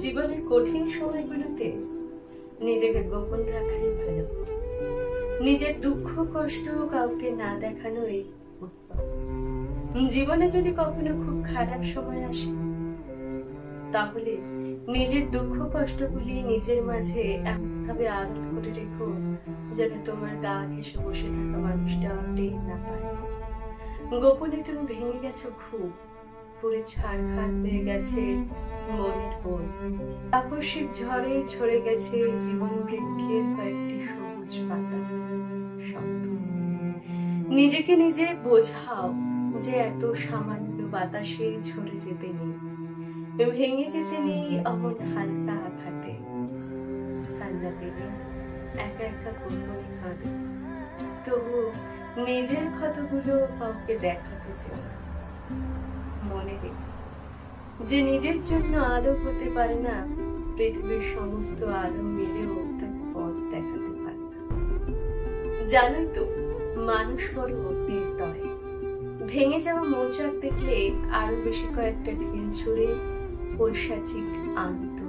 জীবনের কঠিন সময়গুলোতে নিজেকে গোপন রাখাই ভালো। নিজের দুঃখ কষ্ট কাউকে না দেখানোই উত্তম। জীবনে যদি কখনো খুব খারাপ সময় আসে, তাহলে নিজের দুঃখ কষ্টগুলি নিজের মাঝে এমনভাবে আড়াল করে রেখো যেন তোমার গা ঘেঁষে বসে থাকা মানুষটা টের না পায়। গোপনে তুমি ভেঙে গেছো খুব, পুরে ছাড়খাড় হয়ে গেছে মনের বন। আকস্মিক ঝড়ে ঝরে গেছে জীবন বৃক্ষের কয়েকটি সবুজ পাতা। শব্দ নিজেকে নিজে বোঝাও যে এত সামান্য বাতাসে ঝরে যেতে নেই, ভেঙে যেতে নেই অমন হালকা আঘাতে। কান্না পেলে একা একা গোপনে কাঁদো, তবু নিজের ক্ষতগুলো কাউকে দেখাতে চাও। মনে রেখো যে নিজের জন্য আলো হতে পারে না, পৃথিবীর সমস্ত আলো মিলেও তার পথ দেখাতে পারে না। জানোই তো মানুষ বড় নির্দয়। ভেঙে যাওয়া মৌচাক দেখলে আরো বেশি কয়েকটা ঢিল ছুড়ে পৈশাচিক আনন্দ